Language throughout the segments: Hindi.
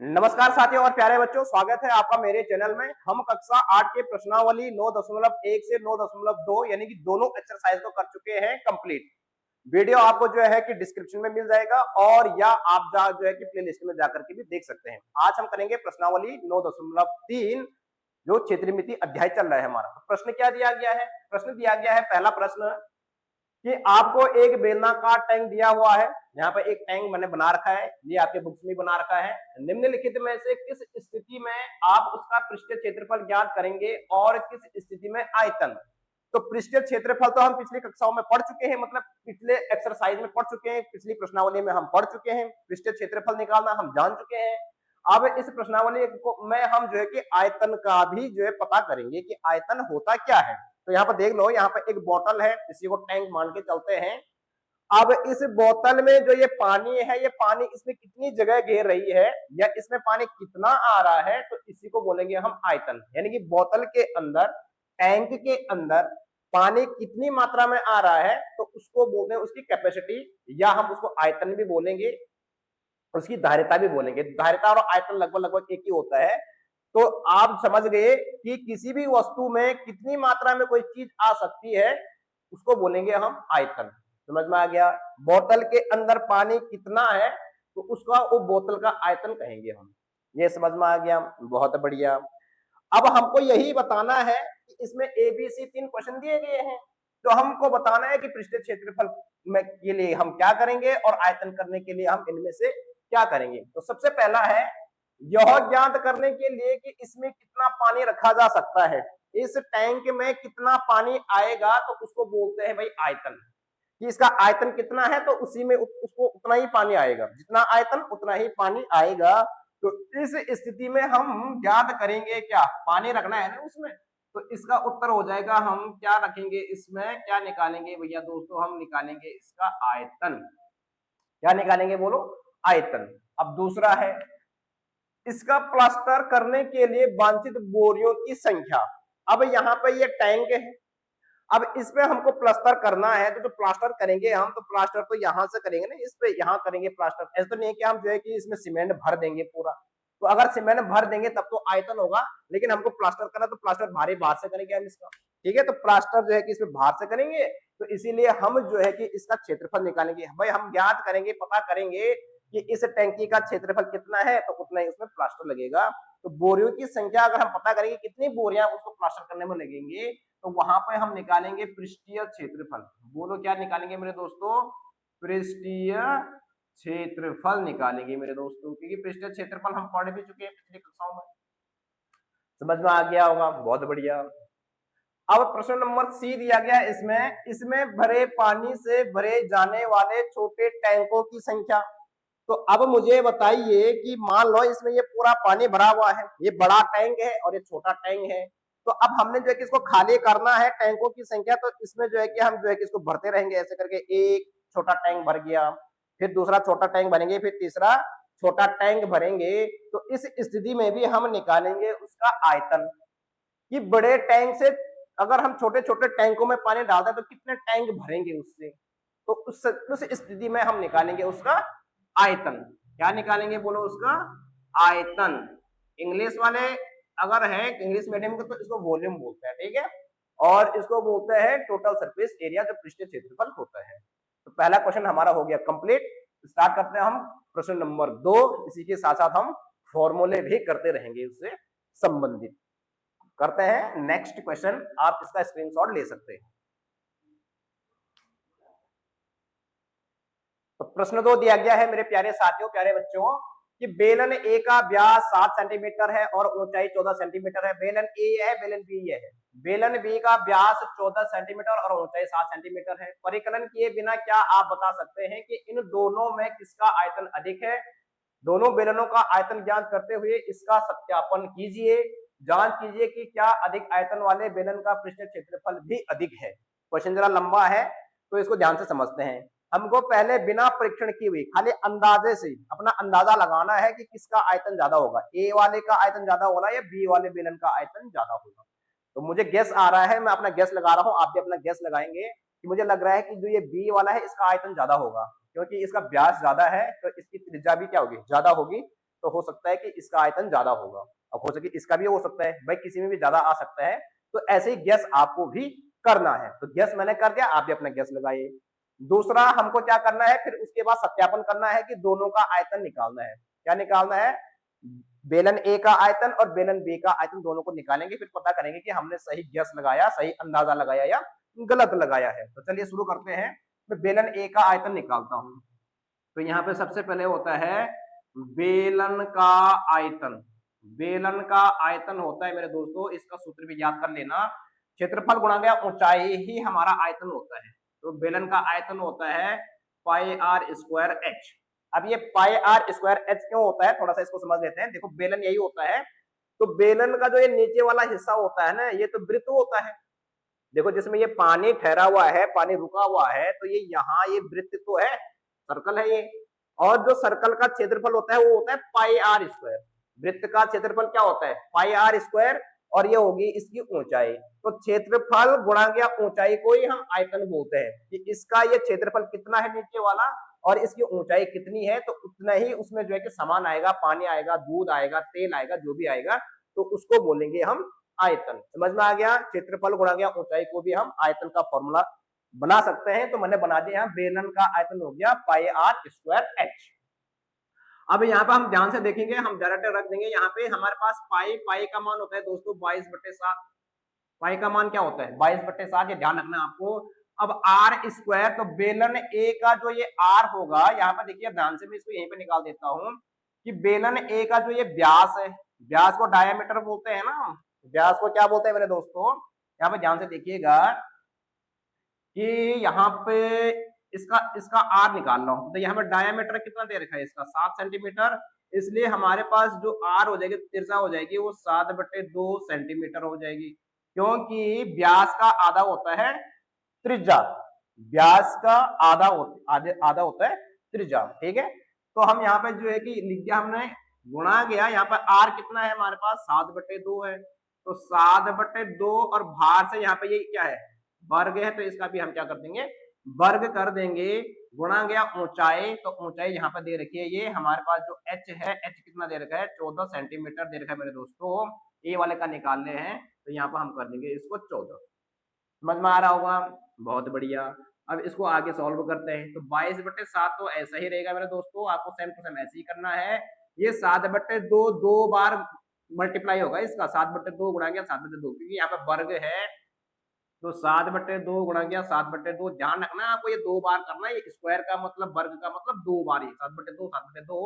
नमस्कार साथियों और प्यारे बच्चों, स्वागत है आपका मेरे चैनल में। हम कक्षा 8 के प्रश्नावली 9.1 से 9.2 यानी कि दोनों एक्सरसाइज को कर चुके हैं कंप्लीट। वीडियो आपको जो है कि डिस्क्रिप्शन में मिल जाएगा और या आप जो है कि प्लेलिस्ट में जाकर के भी देख सकते हैं। आज हम करेंगे प्रश्नावली 9.3 जो क्षेत्रीय मिति अध्याय चल रहा है हमारा। प्रश्न क्या दिया गया है? प्रश्न दिया गया है, पहला प्रश्न कि आपको एक बेलनाकार टैंक दिया हुआ है। यहाँ पे एक टैंक मैंने बना रखा है, ये आपके बुक्स में बना रखा है। निम्नलिखित में से किस स्थिति में आप उसका पृष्ठीय क्षेत्रफल ज्ञात करेंगे और किस स्थिति में आयतन? तो पृष्ठीय क्षेत्रफल तो हम पिछली कक्षाओं में पढ़ चुके हैं, मतलब पिछले एक्सरसाइज में पढ़ चुके हैं, पिछली प्रश्नावली में हम पढ़ चुके हैं। पृष्ठीय क्षेत्रफल निकालना हम जान चुके हैं। अब इस प्रश्नावली में हम जो है कि आयतन का भी जो है पता करेंगे कि आयतन होता क्या है। तो यहाँ पर देख लो, यहाँ पर एक बोतल है, इसी को टैंक मान के चलते हैं। अब इस बोतल में जो ये पानी है, ये पानी इसमें कितनी जगह घेर रही है या इसमें पानी कितना आ रहा है, तो इसी को बोलेंगे हम आयतन। यानी कि बोतल के अंदर, टैंक के अंदर पानी कितनी मात्रा में आ रहा है तो उसको बोलते हैं उसकी कैपेसिटी, या हम उसको आयतन भी बोलेंगे, उसकी धारिता भी बोलेंगे। धारिता और आयतन लगभग लगभग एक ही होता है। तो आप समझ गए कि किसी भी वस्तु में कितनी मात्रा में कोई चीज आ सकती है, उसको बोलेंगे हम आयतन। समझ में आ गया? बोतल के अंदर पानी कितना है तो उसका वो बोतल का आयतन कहेंगे हम। ये समझ में आ गया? बहुत बढ़िया। अब हमको यही बताना है कि इसमें एबीसी 3 क्वेश्चन दिए गए हैं, तो हमको बताना है कि पृष्ठीय क्षेत्रफल में के लिए हम क्या करेंगे और आयतन करने के लिए हम इनमें से क्या करेंगे। तो सबसे पहला है यह ज्ञात करने के लिए कि इसमें कितना पानी रखा जा सकता है, इस टैंक में कितना पानी आएगा, तो उसको बोलते हैं भाई आयतन। कि इसका आयतन कितना है तो उसी में उसको उतना ही पानी आएगा, जितना आयतन उतना ही पानी आएगा। तो इस स्थिति में हम ज्ञात करेंगे क्या, पानी रखना है ना उसमें, तो इसका उत्तर हो जाएगा हम क्या रखेंगे इसमें, क्या निकालेंगे भैया दोस्तों, हम निकालेंगे इसका आयतन। क्या निकालेंगे बोलो? आयतन। अब दूसरा है इसका प्लास्टर करने के लिए वांछित बोरियों की संख्या। अब यहाँ पे ये टैंक है, अब इसमें हमको प्लास्टर करना है, तो प्लास्टर करेंगे हम, तो प्लास्टर तो यहाँ से करेंगे ना, इस पे यहाँ करेंगे प्लास्टर। ऐसा तो नहीं है कि हम जो है कि इसमें सीमेंट भर देंगे पूरा। तो अगर सीमेंट भर देंगे तब तो आयतन होगा, लेकिन हमको प्लास्टर करना तो प्लास्टर भारी बाहर से करेंगे हम इसका। ठीक है, तो प्लास्टर जो है कि इसमें बाहर से करेंगे, तो इसीलिए हम जो है कि इसका क्षेत्रफल निकालेंगे। भाई हम ज्ञात करेंगे, पता करेंगे कि इस टैंकी का क्षेत्रफल कितना है, तो उतना ही उसमें प्लास्टर लगेगा। तो बोरियों की संख्या अगर हम पता करेंगे कितनी बोरियां उसको प्लास्टर करने में लगेंगे, तो वहां पर हम निकालेंगे पृष्ठीय क्षेत्रफल। बोलो क्या निकालेंगे मेरे दोस्तों? पृष्ठीय क्षेत्रफल निकालेंगे मेरे दोस्तों, क्योंकि पृष्ठीय क्षेत्रफल हम पढ़ भी चुके हैं पिछली कक्षाओं में। समझ में आ गया होगा? बहुत बढ़िया। अब प्रश्न नंबर सी दिया गया इसमें भरे पानी से भरे जाने वाले छोटे टैंकों की संख्या। तो अब मुझे बताइए कि मान लो इसमें ये पूरा पानी भरा हुआ है, ये बड़ा टैंक है और ये छोटा टैंक है। तो अब हमने जो है कि इसको खाली करना है, टैंकों की संख्या। तो इसमें जो है कि हम जो है कि इसको भरते रहेंगे ऐसे करके। एक छोटा टैंक भर गया, फिर दूसरा छोटा टैंक भरेंगे, फिर तीसरा छोटा टैंक भरेंगे। तो इस स्थिति में भी हम निकालेंगे उसका आयतन कि बड़े टैंक से अगर हम छोटे छोटे टैंकों में पानी डालते हैं तो कितने टैंक भरेंगे उससे। तो उस स्थिति में हम निकालेंगे उसका आयतन। क्या निकालेंगे बोलो? उसका आयतन। इंग्लिश वाले अगर है इंग्लिश मीडियम के तो इसको वॉल्यूम बोलते हैं, ठीक है, और इसको बोलते हैं टोटल सरफेस एरिया, जो पृष्ठीय क्षेत्रफल होता है। तो पहला क्वेश्चन हमारा हो गया कंप्लीट। स्टार्ट करते हैं हम प्रश्न नंबर 2। इसी के साथ साथ हम फॉर्मूले भी करते रहेंगे, उससे संबंधित करते हैं। नेक्स्ट क्वेश्चन, आप इसका स्क्रीनशॉट ले सकते हैं। तो प्रश्न 2 दिया गया है मेरे प्यारे साथियों, प्यारे बच्चों, कि बेलन ए का व्यास 7 सेंटीमीटर है और ऊंचाई 14 सेंटीमीटर है। बेलन ए है, बेलन बी है। बेलन बी का व्यास 14 सेंटीमीटर और ऊंचाई 7 सेंटीमीटर है। परिकलन किए बिना क्या आप बता सकते हैं कि इन दोनों में किसका आयतन अधिक है? दोनों बेलनों का आयतन ज्ञात करते हुए इसका सत्यापन कीजिए। जांच कीजिए कि क्या अधिक आयतन वाले बेलन का पृष्ठीय क्षेत्रफल भी अधिक है। क्वेश्चन जरा लंबा है, तो इसको ध्यान से समझते हैं। हमको पहले बिना परीक्षण किए हुए खाली अंदाजे से अपना अंदाजा लगाना है कि किसका आयतन ज्यादा होगा, ए वाले का आयतन ज्यादा होगा या बी वाले बेलन का आयतन ज्यादा होगा। तो मुझे गैस आ रहा है, मैं अपना गैस लगा रहा हूं, आप भी अपना गैस लगाएंगे कि मुझे लग रहा है कि जो ये बी वाला है इसका आयतन ज्यादा होगा, क्योंकि इसका व्यास ज्यादा है तो इसकी त्रिज्या भी क्या होगी? ज्यादा होगी। तो हो सकता है कि इसका आयतन ज्यादा होगा। अब हो सके इसका भी हो सकता है, भाई किसी में भी ज्यादा आ सकता है। तो ऐसे ही गैस आपको भी करना है। तो गैस मैंने कर दिया, आप भी अपना गैस लगाइए। दूसरा हमको क्या करना है, फिर उसके बाद सत्यापन करना है कि दोनों का आयतन निकालना है। क्या निकालना है, बेलन ए का आयतन और बेलन बी का आयतन दोनों को निकालेंगे, फिर पता करेंगे कि हमने सही गैस लगाया, सही अंदाजा लगाया या गलत लगाया है। तो चलिए शुरू करते हैं। मैं बेलन ए का आयतन निकालता हूं। तो यहाँ पे सबसे पहले होता है बेलन का आयतन। बेलन का आयतन होता है मेरे दोस्तों, इसका सूत्र भी याद कर लेना, क्षेत्रफल गुणा गया ऊंचाई ही हमारा आयतन होता है। तो बेलन का आयतन होता है पाई आर स्क्वायर एच। अब ये पाई आर स्क्वायर एच क्यों होता है, थोड़ा सा इसको समझ लेते हैं। देखो बेलन यही होता है, तो बेलन का जो ये नीचे वाला हिस्सा होता है ना, ये तो वृत्त होता है। देखो जिसमें ये पानी ठहरा हुआ है, पानी रुका हुआ है, तो ये यहाँ ये वृत्त तो है, सर्कल है ये। और जो सर्कल का क्षेत्रफल होता है वो होता है पाई आर स्क्वायर। वृत्त का क्षेत्रफल क्या होता है, पाई आर स्क्वायर, और ये होगी इसकी ऊंचाई। तो क्षेत्रफल गुणा गया ऊंचाई को ही हम आयतन बोलते हैं कि इसका ये क्षेत्रफल कितना है नीचे वाला और इसकी ऊंचाई कितनी है, तो उतना ही उसमें जो है कि सामान आएगा, पानी आएगा, दूध आएगा, तेल आएगा, जो भी आएगा, तो उसको बोलेंगे हम आयतन। समझ में आ गया, क्षेत्रफल गुणा गया ऊंचाई को भी हम आयतन का फॉर्मूला बना सकते हैं। तो मैंने बना दिया, बेलन का आयतन हो गया पाई आर स्क्वायर एच। अब यहाँ पे हम ध्यान से देखेंगे, हम डायरेक्ट रख देंगे यहाँ पे। हमारे पास पाई, पाई का मान होता है दोस्तों 22/7। पाई का मान क्या होता है 22/7, ये ध्यान रखना आपको। अब आर स्क्वायर, तो बेलन ए का जो ये आर होगा, यहाँ पे देखिए ध्यान से, मैं इसको यहीं पे निकाल देता हूँ कि बेलन ए का जो ये व्यास है, व्यास को डायमीटर बोलते हैं ना, व्यास को क्या बोलते हैं मेरे दोस्तों, यहाँ पे ध्यान से देखिएगा कि यहाँ पे इसका इसका आर निकाल रहा हूं। तो यहाँ पे डायमीटर कितना दे रखा है इसका 7 सेंटीमीटर, इसलिए हमारे पास जो आर हो जाएगी, त्रिज्या हो जाएगी, वो 7/2 सेंटीमीटर हो जाएगी। क्योंकि व्यास का आधा होता है त्रिज्या, व्यास का आधा होता है त्रिज्या, ठीक है। तो हम यहाँ पे जो है कि लिख दिया हमने, गुणा गया, यहाँ पर आर कितना है हमारे पास 7/2 है, तो 7/2, और भार से यहाँ पे ये क्या है वर्ग है, तो इसका भी हम क्या कर देंगे वर्ग कर देंगे। गुणा गया ऊंचाई, तो ऊंचाई यहाँ पर दे रखी है, ये हमारे पास जो एच है, एच कितना दे रखा है 14 सेंटीमीटर दे रखा है मेरे दोस्तों। ए वाले का निकालने हैं, तो यहाँ पर हम कर देंगे इसको 14। समझ में आ रहा होगा, बहुत बढ़िया। अब इसको आगे सॉल्व करते हैं। तो 22/7 तो ऐसा ही रहेगा मेरे दोस्तों, आपको सेम टू सेम ऐसे ही करना है। ये 7/2 दो बार मल्टीप्लाई होगा इसका, 7/2 गुणा गया 7/2, क्योंकि यहाँ पे वर्ग है, तो 7/2 गुणा गया 7/2। ध्यान रखना आपको, ये दो बार करना है, स्क्वायर का मतलब वर्ग का मतलब दो बार ही, 7/2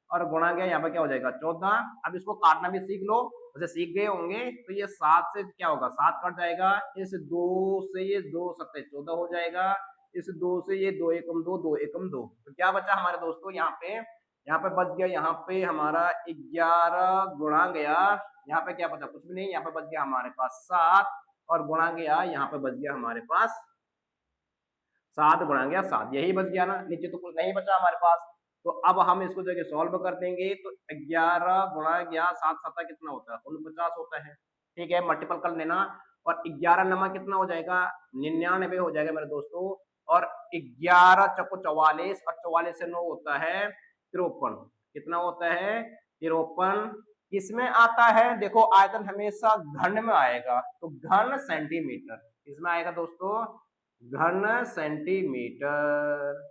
और गुणा गया, यहाँ पे क्या हो जाएगा 14। अब इसको काटना भी सीख लो, जैसे सीख गए होंगे। तो ये 7 से क्या होगा 7 कट जाएगा, इस 2 से ये 2 7 14 हो जाएगा, इस 2 से ये 2 एकम 2 2 एकम 2, तो क्या बचा हमारे दोस्तों यहाँ पे बच गया, यहाँ पे हमारा 11 गुणा गया, यहाँ पे क्या बचा कुछ भी नहीं, यहाँ पे बच गया हमारे पास 7, और गुणा गया यहाँ पे बच गया हमारे पास 7 गुणा गया 7, यही बच गया ना, नीचे तो कुछ नहीं बचा हमारे पास। तो अब हम इसको जो सॉल्व कर देंगे, तो 11 गुणा गया 7 7 कितना होता है 49 होता है, ठीक है, मल्टीपल कर लेना। और 11 नमा कितना हो जाएगा 99 हो जाएगा मेरे दोस्तों। और 11 चौको 44, और 44 से 9 होता है 53, कितना होता है 53। किसमें आता है, देखो आयतन हमेशा घन में आएगा, तो घन सेंटीमीटर, किसमें आएगा दोस्तों घन सेंटीमीटर,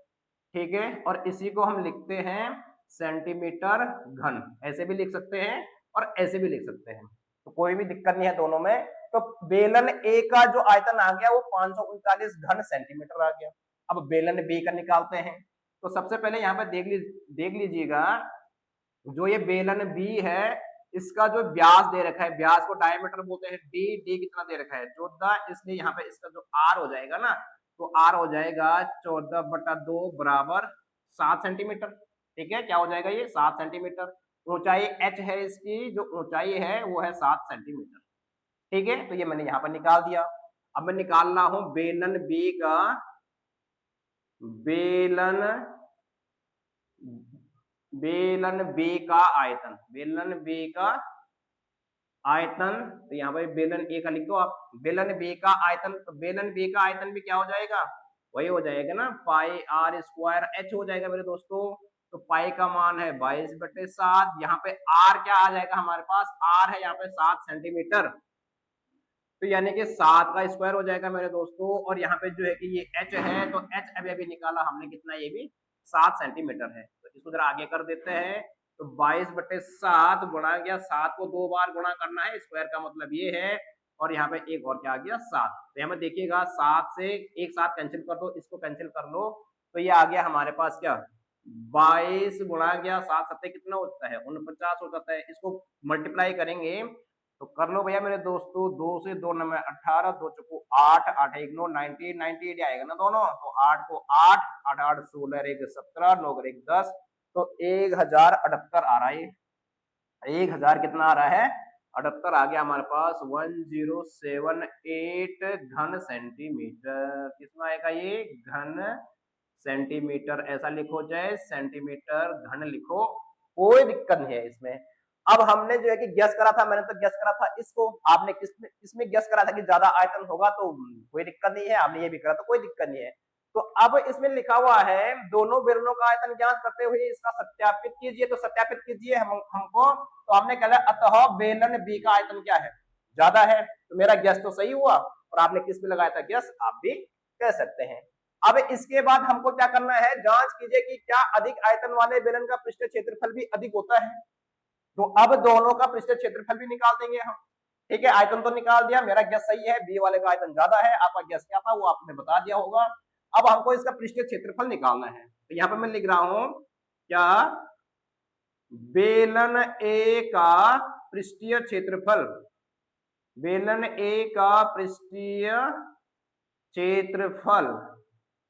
ठीक है। और इसी को हम लिखते हैं सेंटीमीटर घन, ऐसे भी लिख सकते हैं और ऐसे भी लिख सकते हैं, तो कोई भी दिक्कत नहीं है दोनों में। तो बेलन ए का जो आयतन आ गया वो 539 घन सेंटीमीटर आ गया। अब बेलन बी का निकालते हैं। तो सबसे पहले यहाँ पे देख लीजिएगा, जो ये बेलन बी है, इसका जो व्यास दे रखा है, व्यास को डायमीटर बोलते हैं, डी डी कितना दे रखा है 14, इसलिए यहाँ पे इसका जो आर हो जाएगा ना, तो आर हो जाएगा 14/2 बराबर 7 सेंटीमीटर, ठीक है, क्या हो जाएगा ये 7 सेंटीमीटर। ऊंचाई एच है, इसकी जो ऊंचाई है वो है 7 सेंटीमीटर, ठीक है। तो ये मैंने यहाँ पर निकाल दिया। अब मैं निकाल रहा हूं बेलन बी का, बेलन बी का आयतन, बेलन बी का आयतन, तो यहाँ पे बेलन ए का लिख दो आप, बेलन बी का आयतन। तो बेलन बी का आयतन भी क्या हो जाएगा, वही हो जाएगा ना पाई आर स्क्वायर एच हो जाएगा मेरे दोस्तों। तो पाई का मान है 22/7। यहाँ पे आर क्या आ जाएगा हमारे पास, आर है यहाँ पे 7 सेंटीमीटर, तो यानी कि 7 का स्क्वायर हो जाएगा मेरे दोस्तों। और यहाँ पे जो है कि ये h है, तो h अभी अभी निकाला हमने कितना, ये भी 7 सेंटीमीटर है। तो इसको जरा आगे कर देते हैं, तो 22/7 गुणा गया, 7 को 2 बार गुणा करना है, स्क्वायर का मतलब ये है। और यहाँ पे एक और क्या आ गया 7, तो यहाँ पे देखिएगा 7 से एक 7 कैंसिल कर दो, इसको कैंसिल कर लो, तो ये आ गया हमारे पास क्या 22 गुणा गया 7 सत्ते कितना होता है 49 हो जाता है। इसको मल्टीप्लाई करेंगे तो कर लो भैया मेरे दोस्तों, 2 से 2 9 18, 2 चौको 8, 8 1 9 98, 98 आएगा ना दोनों, तो 8 को 8, 8 8 16 1 17, 9 1 10, तो 1078 आ रहा है। 1000 कितना आ रहा है 78 आ गया हमारे पास, 1078 घन सेंटीमीटर। कितना आएगा ये घन सेंटीमीटर, ऐसा लिखो चाहे सेंटीमीटर घन लिखो, कोई दिक्कत नहीं है इसमें। अब हमने जो है कि गेस करा था, मैंने तो गेस करा था इसको, आपने किसमें गेस करा था कि ज्यादा आयतन होगा, तो कोई दिक्कत नहीं है, आपने ये भी करा तो कोई दिक्कत नहीं है। तो अब इसमें लिखा हुआ है दोनों बेलनों का आयतन ज्ञात करते हुए इसका सत्यापित कीजिए, तो सत्यापित कीजिए हमको। तो हमने कहा अतः बेलन बी का आयतन क्या है, ज्यादा है, तो मेरा गैस तो सही हुआ। और आपने किस पे लगाया था गैस, आप भी कह सकते हैं। अब इसके बाद हमको क्या करना है, जांच कीजिए कि क्या अधिक आयतन वाले बेलन का पृष्ठ क्षेत्रफल भी अधिक होता है। तो अब दोनों का पृष्ठ क्षेत्रफल भी निकाल देंगे हम। ठीक है, आयतन तो निकाल दिया, मेरा गैस सही है, बी वाले का आयतन ज्यादा है, आपका गैस क्या था वो आपने बता दिया होगा। अब हमको इसका पृष्ठ क्षेत्रफल निकालना है, तो यहाँ पे मैं लिख रहा हूं क्या, बेलन ए का पृष्ठीय क्षेत्रफल, बेलन ए का पृष्ठीय क्षेत्रफल,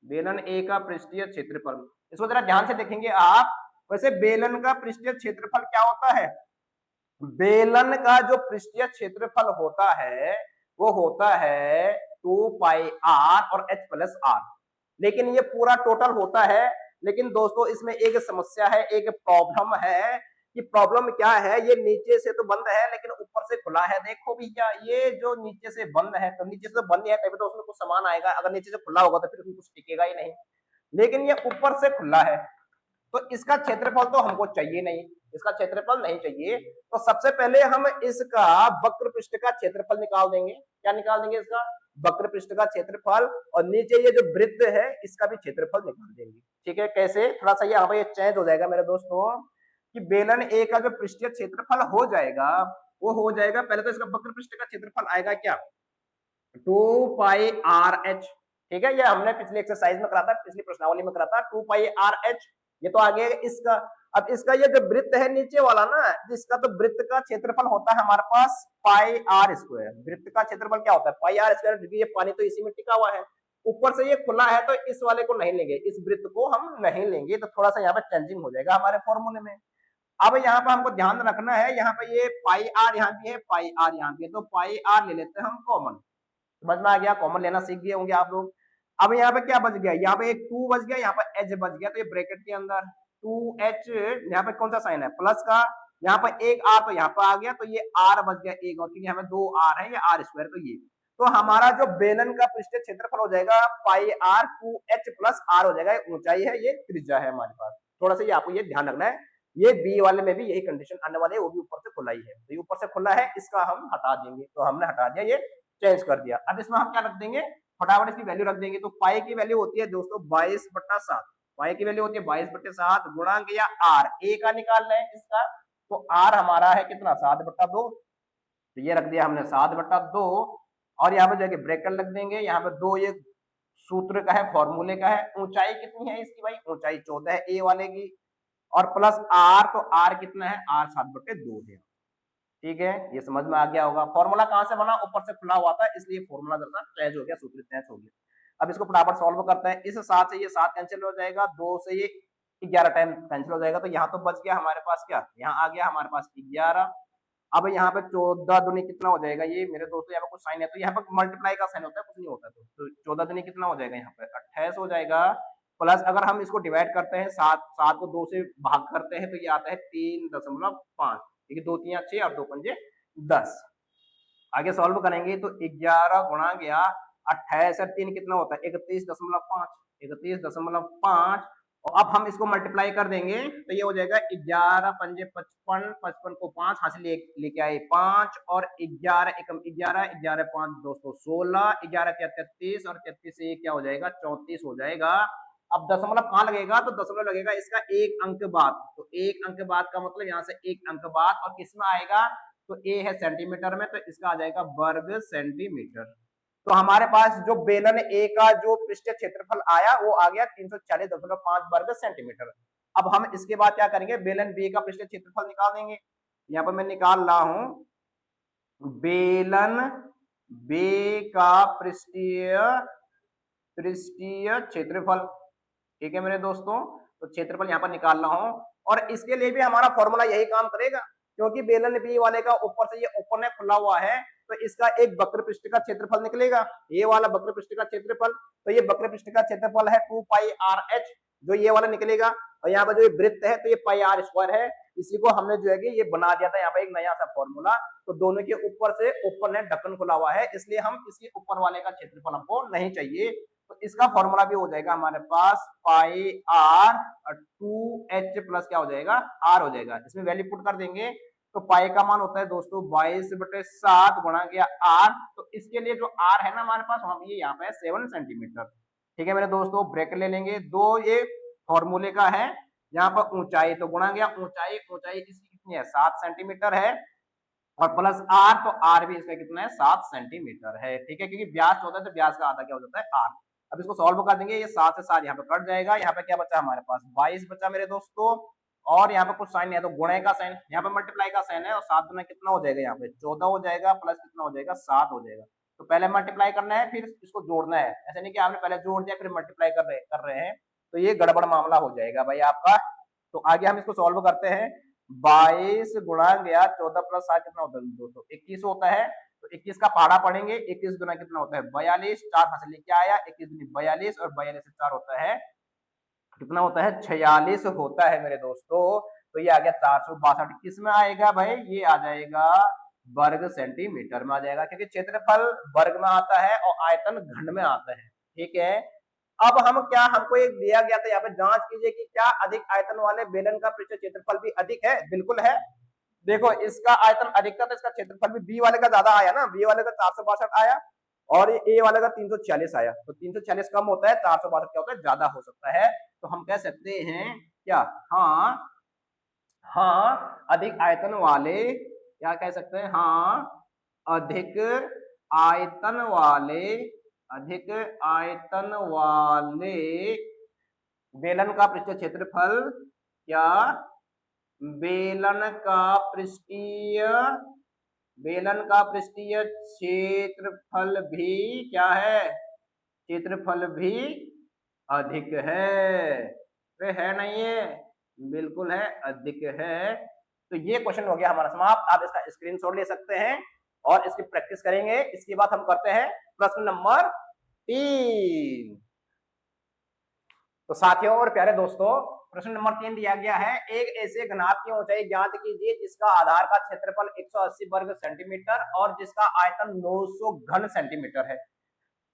बेलन ए का पृष्ठीय क्षेत्रफल, इसको जरा ध्यान से देखेंगे आप। वैसे बेलन का पृष्ठीय क्षेत्रफल क्या होता है, बेलन का जो पृष्ठीय क्षेत्रफल होता है वो होता है 2πr और h प्लस r, लेकिन ये पूरा टोटल होता है। लेकिन दोस्तों इसमें एक समस्या है, एक प्रॉब्लम है, कि प्रॉब्लम क्या है, ये नीचे से तो बंद है लेकिन ऊपर से खुला है। देखो भैया ये जो नीचे से बंद है, तो नीचे से तो बंद है तभी तो उसमें कुछ सामान आएगा, अगर नीचे से खुला होगा तो फिर उसमें कुछ टिकेगा ही नहीं, लेकिन ये ऊपर से खुला है, तो इसका क्षेत्रफल तो हमको चाहिए नहीं, इसका क्षेत्रफल नहीं चाहिए। तो सबसे पहले हम इसका वक्र पृष्ठ का क्षेत्रफल निकाल देंगे। क्या निकाल देंगे, इसका वक्र पृष्ठ का क्षेत्रफल, और नीचे ये जो वृत्त है इसका भी क्षेत्रफल निकाल देंगे। ठीक है, कैसे, थोड़ा सा यहाँ पे ये चेंज हो जाएगा मेरे दोस्तों, कि बेलन ए का जो पृष्ठीय क्षेत्रफल हो जाएगा वो हो जाएगा, पहले तो इसका वक्र पृष्ठ का क्षेत्रफल आएगा क्या 2πrh। ठीक है, ये हमने पिछले एक्सरसाइज में करा था, पिछली प्रश्नावली में करा था 2πrh, ये तो आ गया इसका। अब इसका ये जो वृत्त है नीचे वाला ना, जिसका तो वृत्त का क्षेत्रफल होता है हमारे पास पाई आर स्क्वायर, वृत्त का क्षेत्रफल क्या होता है पाई आर स्क्वायर, क्योंकि ये पानी तो इसी में टिका हुआ है, ऊपर से ये खुला है तो इस वाले को नहीं लेंगे, इस वृत्त को हम नहीं लेंगे, तो थोड़ा सा यहाँ पे चेंजिंग हो जाएगा हमारे फॉर्मूले में। अब यहाँ पे हमको ध्यान रखना है, यहाँ पे ये पाई आर यहाँ भी है, पाई आर यहाँ भी है, तो पाई आर ले लेते हैं हम कॉमन, समझ में आ गया, कॉमन लेना सीख गए होंगे आप लोग। अब यहाँ पे क्या बच गया, यहाँ पे एक 2 बच गया, यहाँ पे h बच गया, तो ये ब्रैकेट के अंदर 2h, यहाँ पे कौन सा साइन है प्लस का, यहाँ पे एक r तो यहाँ पे आ गया, तो ये r बच गया एक, और क्योंकि यहाँ पे 2 r है, ये r स्क्वायर, तो ये, तो हमारा जो बेलन का पृष्ठीय क्षेत्रफल हो जाएगा पाई आर 2h प्लस r हो जाएगा, ऊंचाई है, ये त्रिज्या है हमारे पास। थोड़ा सा ये आपको ये ध्यान रखना है, ये बी वाले में भी यही कंडीशन आने वाली है, वो भी ऊपर से खुला ही है, तो ये ऊपर से खुला है, इसका हम हटा देंगे, तो हमने हटा दिया, ये चेंज कर दिया। अब इसमें हम क्या रख देंगे, फटाफट इसकी वैल्यू रख देंगे, तो पाई की वैल्यू होती है दोस्तों 22/7, पाई की वैल्यू होती है 22/7 गुणांक या आर, ए का निकालना है इसका, तो आर हमारा है कितना 7/2, तो ये रख दिया हमने 7/2, और यहाँ पे जाके ब्रैकेट लग देंगे, यहाँ पे 2 ये सूत्र का है, फॉर्मूले का है। ऊंचाई कितनी है इसकी भाई, ऊंचाई 14 है ए वाले की, और प्लस आर, तो आर कितना है, आर 7/2 है। ठीक है, ये समझ में आ गया होगा। फॉर्मूला कहां से बना, ऊपर से खुला हुआ था, इसलिए फॉर्मूला जरा चेंज हो गया, सूत्र चेंज हो गया। अब इसको फटाफट सॉल्व करते हैं, इस 7 से ये 7 कैंसिल हो जाएगा, 2 से ये 11 टाइम कैंसिल हो जाएगा, तो यहाँ तो बच गया हमारे पास क्या, यहाँ आ गया हमारे पास 11। अब यहाँ पे 14 दूनी कितना हो जाएगा, ये मेरे दोस्तों यहाँ पे कुछ साइन है, तो यहाँ पे मल्टीप्लाई का साइन होता है, कुछ नहीं होता, तो 14 दूनी कितना हो जाएगा, यहाँ पे 28 हो जाएगा, प्लस अगर हम इसको डिवाइड करते हैं 7 को 2 से भाग करते हैं, तो ये आता है 3.5, ठीक है, 2 3 6 और 2 पंजे 10। आगे सॉल्व करेंगे तो 11 गुणा गया 28 और 3 कितना होता है 31.5, 31.5, और अब हम इसको मल्टीप्लाई कर देंगे तो ये हो जाएगा 11 पंजे 55, 55 को 5 हासिल लेके आए 5 और 11 एकम 11, 11 5 216, 11 33 और 33 से ये क्या हो जाएगा 34 हो जाएगा। अब दशमलव कहाँ लगेगा तो दशमलव लगेगा इसका एक अंक बाद, तो एक अंक बाद का मतलब यहाँ से एक अंक बाद, और किस में आएगा तो ए है सेंटीमीटर में, तो इसका आ जाएगा वर्ग सेंटीमीटर। तो हमारे पास जो बेलन ए का जो पृष्ठीय क्षेत्रफल आया वो आ गया 340.5 वर्ग सेंटीमीटर। अब हम इसके बाद क्या करेंगे, बेलन बी का पृष्ठीय क्षेत्रफल निकाल देंगे। यहाँ पर मैं निकाल रहा हूं बेलन बे का पृष्ठीय क्षेत्रफल। ठीक है मेरे दोस्तों, तो क्षेत्रफल यहाँ पर निकाल रहा हूं, और इसके लिए भी हमारा फॉर्मूला यही काम करेगा, क्योंकि बेलन बी वाले का ऊपर से ये ओपन है, खुला हुआ है, तो इसका एक वक्र पृष्ठ का क्षेत्रफल निकलेगा, ये वाला वक्र पृष्ठ का क्षेत्रफल। तो ये वक्र पृष्ठ का क्षेत्रफल है 2 पाई आर एच, जो ये वाला निकलेगा, और यहाँ पर जो ये वृत्त है तो ये पाई आर स्क्वायर है। इसी को हमने जो है कि ये बना दिया था यहाँ पे एक नया सा फॉर्मूला। तो दोनों के ऊपर से ओपन है, ढक्कन खुला हुआ है, इसलिए हम इसके ऊपर वाले का क्षेत्रफल हमको नहीं चाहिए। तो इसका फॉर्मूला भी हो जाएगा हमारे पास पाई आर 2h प्लस क्या हो जाएगा आर हो जाएगा। इसमें वैल्यू पुट कर देंगे तो पाई का मान होता है दोस्तों 22/7 गुणा गया आर। तो इसके लिए जो आर है ना हमारे पास, हम ये यहाँ पे 7 सेंटीमीटर। ठीक है मेरे दोस्तों, ब्रेकेट ले लेंगे, दो ये फॉर्मूले का है। यहाँ पर ऊंचाई तो गुणा गया ऊंचाई, ऊंचाई इसकी कितनी है 7 सेंटीमीटर है, और प्लस आर, तो आर भी इसका कितना है 7 सेंटीमीटर है। ठीक है, क्योंकि ब्यास होता है तो ब्यास का आधा क्या हो जाता है आर। अब इसको सॉल्व कर देंगे, ये 7 से 7 यहाँ पे कट जाएगा, यहाँ पे क्या बचा हमारे पास 22 बचा मेरे दोस्तों, और यहाँ पे कुछ साइन है तो गुणे का साइन, यहाँ पे मल्टीप्लाई का साइन है, और 7 गुना कितना हो जाएगा यहाँ पे 14 हो जाएगा, प्लस कितना हो जाएगा 7 हो जाएगा। तो पहले मल्टीप्लाई करना है फिर इसको जोड़ना है, ऐसा नहीं कि आपने पहले जोड़ दिया फिर मल्टीप्लाई कर रहे हैं, तो ये गड़बड़ मामला हो जाएगा भाई आपका। तो आगे हम इसको सॉल्व करते हैं, 22 गुणा गया 14 प्लस 7 कितना होता है 221 होता है। तो 21 का पहाड़ा पढ़ेंगे, 21 गुना कितना होता है 42, 4 हासिल लेके आया, 21 दूनी 42 और 42 से 4 होता है कितना होता है 46 होता है मेरे दोस्तों। तो ये आ गया 462, किस में आएगा भाई ये आ जाएगा वर्ग सेंटीमीटर में आ जाएगा, क्योंकि क्षेत्रफल वर्ग में आता है और आयतन घन में आता है। ठीक है, अब हम क्या, हमको एक दिया गया था यहाँ पे, जांच कीजिए कि क्या अधिक आयतन वाले बेलन का पृष्ठ क्षेत्रफल भी अधिक है। बिल्कुल है, देखो इसका आयतन अधिक था तो इसका क्षेत्रफल भी बी वाले का ज्यादा आया ना, बी वाले का 462 आया और ए वाले का 346 आया। तो 346 कम होता है, 462 क्या होता है ज्यादा हो सकता है। तो हम कह सकते हैं क्या, हाँ हाँ अधिक आयतन वाले, क्या कह सकते हैं, हाँ अधिक आयतन वाले, अधिक आयतन वाले बेलन का पृष्ठीय क्षेत्रफल, क्या बेलन का पृष्ठीय, बेलन का पृष्ठीय क्षेत्रफल भी क्या है, क्षेत्रफल भी अधिक है। वे है नहीं है, बिल्कुल है, अधिक है। तो ये क्वेश्चन हो गया हमारा समाप्त। आप इसका स्क्रीनशॉट ले सकते हैं और इसकी प्रैक्टिस करेंगे। इसके बाद हम करते हैं प्रश्न नंबर 3। तो साथियों और प्यारे दोस्तों, प्रश्न नंबर 3 दिया गया है, एक ऐसे घनाभ की ऊंचाई ज्ञात कीजिए जिसका आधार का क्षेत्रफल 180 वर्ग सेंटीमीटर और जिसका आयतन 900 घन सेंटीमीटर है।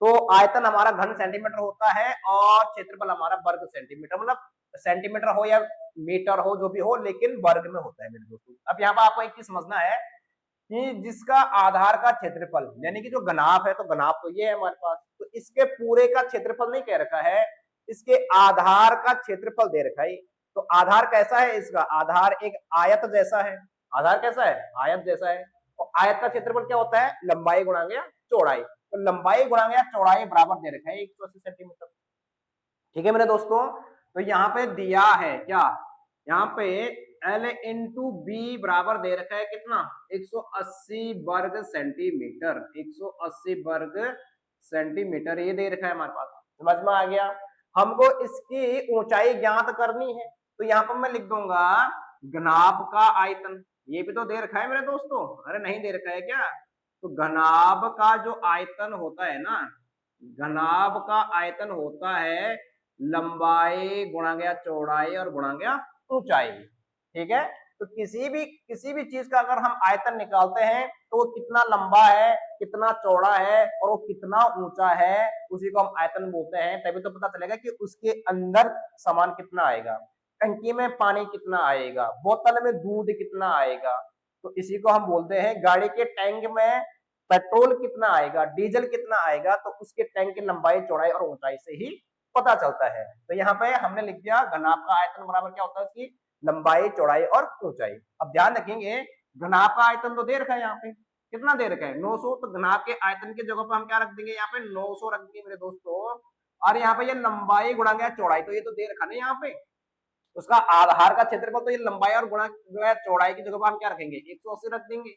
तो आयतन हमारा घन सेंटीमीटर होता है और क्षेत्रफल हमारा वर्ग सेंटीमीटर, मतलब सेंटीमीटर हो या मीटर हो जो भी हो, लेकिन वर्ग में होता है मेरे दोस्तों। अब यहाँ पर आपको एक चीज समझना है कि जिसका आधार का क्षेत्रफल यानी कि जो घनाभ है, तो घनाभ तो ये है हमारे पास, तो इसके पूरे का क्षेत्रफल नहीं कह रखा है, इसके आधार का क्षेत्रफल दे रखा है। तो आधार कैसा है इसका, आधार एक आयत जैसा है। आधार कैसा है, आयत जैसा है। और आयत का क्षेत्रफल क्या होता है, लंबाई गुणा गया चौड़ाई। तो लंबाई गुणा गया चौड़ाई बराबर दे रखा है 180 सेंटीमीटर। ठीक है मेरे दोस्तों, तो यहाँ पे दिया है क्या, यहाँ पे L इंटू बी बराबर दे रखा है कितना 180 वर्ग सेंटीमीटर, 180 वर्ग सेंटीमीटर ये दे रखा है हमारे पास। समझ में आ गया। हमको इसकी ऊंचाई ज्ञात करनी है, तो यहाँ पर मैं लिख दूंगा घनाभ का आयतन, ये भी तो दे रखा है मेरे दोस्तों, अरे नहीं दे रखा है क्या। तो घनाभ का जो आयतन होता है ना, घनाभ का आयतन होता है लंबाई गुणा गया चौड़ाई और गुणा गया ऊंचाई। ठीक है, तो किसी भी चीज का अगर हम आयतन निकालते हैं तो वो कितना लंबा है, कितना चौड़ा है और वो कितना ऊंचा है, उसी को हम आयतन बोलते हैं। तभी तो पता चलेगा कि उसके अंदर सामान कितना आएगा, टंकी में पानी कितना आएगा, बोतल में दूध कितना आएगा। तो इसी को हम बोलते हैं गाड़ी के टैंक में पेट्रोल कितना आएगा, डीजल कितना आएगा, तो उसके टैंक की लंबाई चौड़ाई और ऊंचाई से ही पता चलता है। तो यहाँ पे हमने लिख दिया घनाभ का आयतन बराबर क्या होता है, उसकी लंबाई चौड़ाई और ऊंचाई। अब ध्यान रखेंगे घनाभ का आयतन तो दे रखा है, यहाँ पे कितना दे रखा है 900, तो घनाभ के आयतन की जगह पर हम क्या रख देंगे, यहाँ पे 900 रख देंगे मेरे दोस्तों। और यहाँ पे ये लंबाई गुणा गया चौड़ाई, तो ये तो दे रखा ना यहाँ पे, उसका आधार का क्षेत्रफल, तो ये लंबाई और गुणा गया चौड़ाई की जगह पर हम क्या रखेंगे 180 रख देंगे।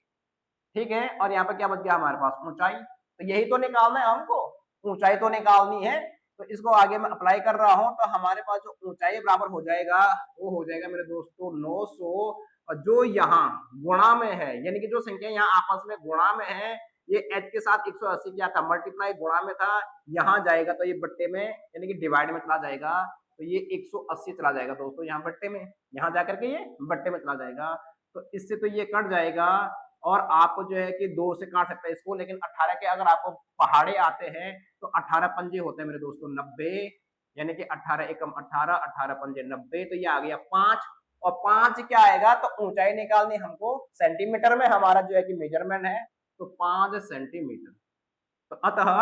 ठीक है, और यहाँ पे क्या बच गया हमारे पास ऊंचाई, तो यही तो निकालना है हमको, ऊंचाई तो निकालनी है। तो इसको आगे मैं अप्लाई कर रहा हूं, तो हमारे पास जो ऊंचाई बराबर हो जाएगा वो हो जाएगा मेरे दोस्तों 900, और जो यहाँ गुणा में है, यानी कि जो संख्या यहाँ आपस में गुणा में है, ये h के साथ 180 क्या था, मल्टीप्लाई गुणा में था, यहाँ जाएगा तो ये बट्टे में यानी कि डिवाइड में चला जाएगा, तो ये 180 चला जाएगा दोस्तों यहाँ बट्टे में, यहाँ जाकर के ये बट्टे में चला जाएगा। तो इससे तो ये कट जाएगा, और आपको जो है कि 2 से काट सकता है इसको, लेकिन 18 के अगर आपको पहाड़े आते हैं तो 18 पंजे होते हैं मेरे दोस्तों 90, यानी कि 18 एकम 18, 18 पंजे 90, तो ये आ गया 5, और 5 क्या आएगा, तो ऊंचाई निकालनी हमको सेंटीमीटर में, हमारा जो है कि मेजरमेंट है, तो 5 सेंटीमीटर। तो अतः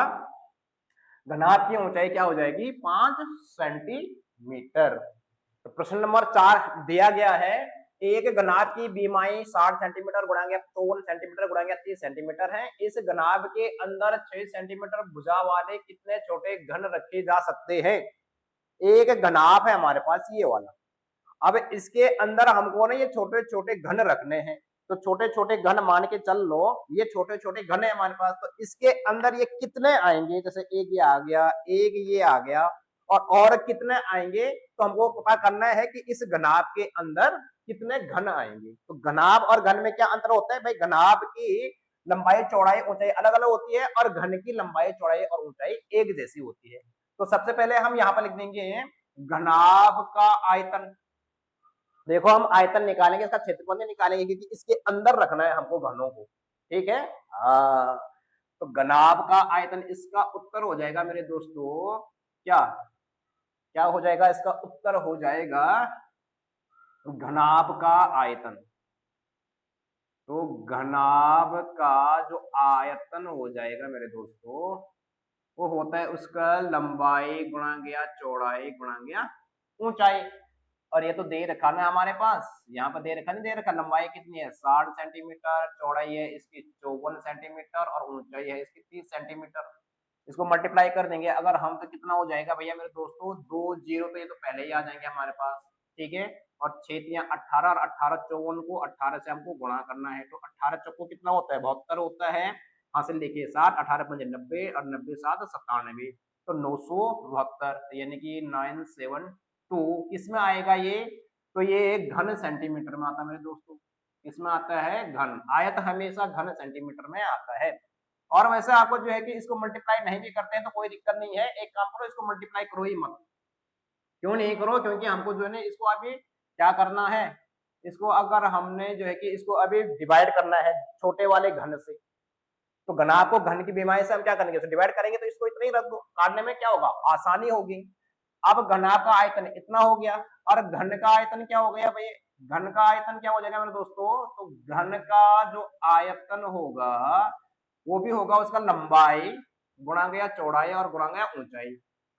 घनाभ की ऊंचाई क्या हो जाएगी 5 सेंटीमीटर। तो प्रश्न नंबर 4 दिया गया है, एक घनाभ की बीमाई 60 सेंटीमीटर गुणा गया 54 सेंटीमीटर गुणा गया 30 सेंटीमीटर है। इस घनाभ के अंदर 6 सेंटीमीटर भुजा वाले कितने छोटे घन रखे जा सकते हैं। एक घनाभ है हमारे पास ये वाला, अब इसके अंदर हमको ना ये छोटे छोटे घन रखने हैं, तो छोटे छोटे घन मान के चल लो, ये छोटे छोटे घन है हमारे पास, तो इसके अंदर ये कितने आएंगे, जैसे एक ये आ गया, एक ये आ गया, और कितने आएंगे, तो हमको पता करना है कि इस घनाभ के अंदर कितने घन आएंगे। तो घनाभ और घन में क्या अंतर होता है भाई, घनाभ की लंबाई चौड़ाई ऊंचाई अलग अलग होती है, और घन की लंबाई चौड़ाई और ऊंचाई एक जैसी होती है। तो सबसे पहले हम यहाँ पर लिख देंगे घनाभ का आयतन। देखो हम आयतन निकालेंगे, इसका क्षेत्रफल नहीं निकालेंगे, क्योंकि इसके अंदर रखना है हमको घनों को। ठीक है, तो घनाभ का आयतन, इसका उत्तर हो जाएगा मेरे दोस्तों क्या क्या हो जाएगा, इसका उत्तर हो जाएगा घनाभ का आयतन। तो घनाभ का जो आयतन हो जाएगा मेरे दोस्तों, वो होता है उसका लंबाई गुणा गया चौड़ाई गुणा गया ऊंचाई। और ये तो दे रखा ना हमारे पास, यहाँ पर दे रखा नहीं दे रखा, लंबाई कितनी है 60 सेंटीमीटर, चौड़ाई है इसकी 54 सेंटीमीटर और ऊंचाई है इसकी 30 सेंटीमीटर। इसको मल्टीप्लाई कर देंगे अगर हम, तो कितना हो जाएगा भैया मेरे दोस्तों 2 जीरो, तो ये तो पहले ही आ जाएंगे हमारे पास। ठीक है, और 6 18, और 18 54 को 18 से हमको गुणा करना है, तो 18 चौको कितना होता है 72 होता है, हासिल देखिए 60, 18 पंजे 90 और 90 7 97, तो 972 यानी कि 972 किसमें आएगा ये, तो ये घन सेंटीमीटर में आता है मेरे दोस्तों, इसमें आता है घन, आयत हमेशा घन सेंटीमीटर में आता है। और वैसे आपको जो है कि इसको मल्टीप्लाई नहीं भी करते हैं तो कोई दिक्कत नहीं है, एक काम करो इसको मल्टीप्लाई करो ही मत। क्यों नहीं करो, क्योंकि हमको जो है ना इसको अभी क्या करना है, इसको अगर हमने जो है कि इसको अभी डिवाइड करना है छोटे वाले घन से, तो घनाभ को घन की बीमारी से हम क्या करेंगे, डिवाइड करेंगे, तो इसको इतना ही रख दो, काटने में क्या होगा आसानी होगी। अब घनाभ का आयतन इतना हो गया, और घन का आयतन क्या हो गया भाई, घन का आयतन क्या हो जाएगा मेरे दोस्तों, तो घन का जो आयतन होगा वो भी होगा उसका लंबाई गुणा गया चौड़ाई और गुणा गया ऊंचाई।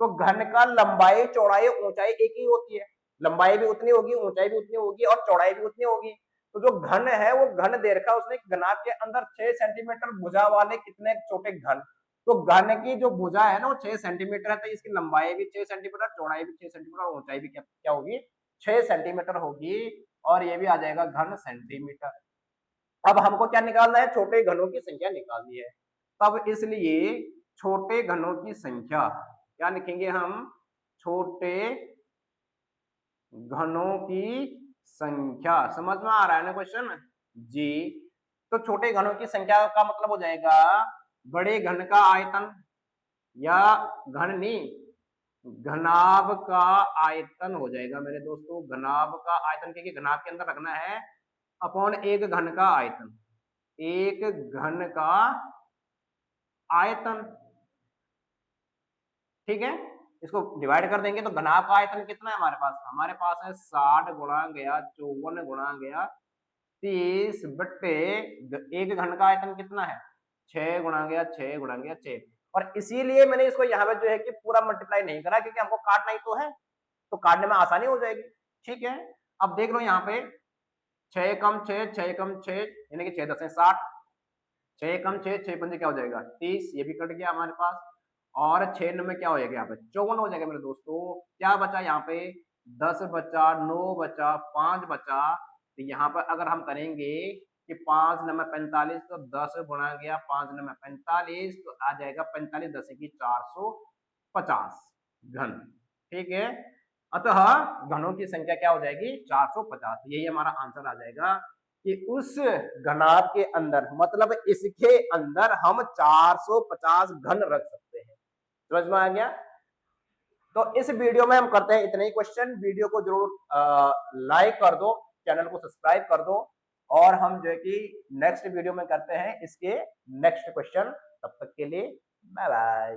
तो घन का लंबाई चौड़ाई ऊंचाई एक ही होती है, लंबाई भी उतनी होगी, ऊंचाई भी उतनी होगी और चौड़ाई भी उतनी होगी। तो जो घन है वो घन दे रखा उसने, घनाभ के अंदर 6 सेंटीमीटर भुजा वाले कितने छोटे घन, तो घन की जो भुजा है ना वो 6 सेंटीमीटर है, तो इसकी लंबाई भी 6 सेंटीमीटर, चौड़ाई भी 6 सेंटीमीटर और ऊंचाई भी क्या होगी 6 सेंटीमीटर होगी, और ये भी आ जाएगा घन सेंटीमीटर। अब हमको क्या निकालना है, छोटे घनों की संख्या निकालनी है। तब इसलिए छोटे घनों की संख्या क्या लिखेंगे हम, छोटे घनों की संख्या। समझ में आ रहा है ना क्वेश्चन जी। तो छोटे घनों की संख्या का मतलब हो जाएगा बड़े घन का आयतन, या घन नहीं घनाभ का आयतन हो जाएगा मेरे दोस्तों, घनाभ का आयतन, क्योंकि घनाभ के अंदर रखना है अपॉन एक घन का आयतन, एक घन का आयतन, ठीक है। इसको डिवाइड कर देंगे तो घनाभ का आयतन कितना है हमारे पास है 60 गुणा गया 54 गुणा गया 30 बट्टे एक घन का आयतन कितना है 6 गुणा गया 6 गुणा गया 6। और इसीलिए मैंने इसको यहाँ पे जो है कि पूरा मल्टीप्लाई नहीं करा, क्योंकि हमको काटना ही तो है, तो काटने में आसानी हो जाएगी, ठीक है। अब देख लो यहाँ पे 6 कम 6 6 कम 6 यानी कि 6 10 60, 6 कम 6 6 पंजे क्या हो जाएगा 30, ये भी कट गया हमारे पास। और 6 में क्या हो जाएगा यहाँ पे 54 हो जाएगा मेरे दोस्तों। क्या बचा यहाँ पे 10 बचा 9 बचा 5 बचा। तो यहाँ पर अगर हम करेंगे कि 5 नंबर 45 तो 10 गुणा गया 5 नंबर 45 तो आ जाएगा 45 10 की 450 घन, ठीक है। अतः घनों की संख्या क्या हो जाएगी 450। यही हमारा आंसर आ जाएगा कि उस घनाभ के अंदर, मतलब इसके अंदर हम 450 घन रख सकते हैं। समझ में आ गया। तो इस वीडियो में हम करते हैं इतने ही क्वेश्चन। वीडियो को जरूर लाइक कर दो, चैनल को सब्सक्राइब कर दो, और हम जो है कि नेक्स्ट वीडियो में करते हैं इसके नेक्स्ट क्वेश्चन। तब तक के लिए बाय बाय।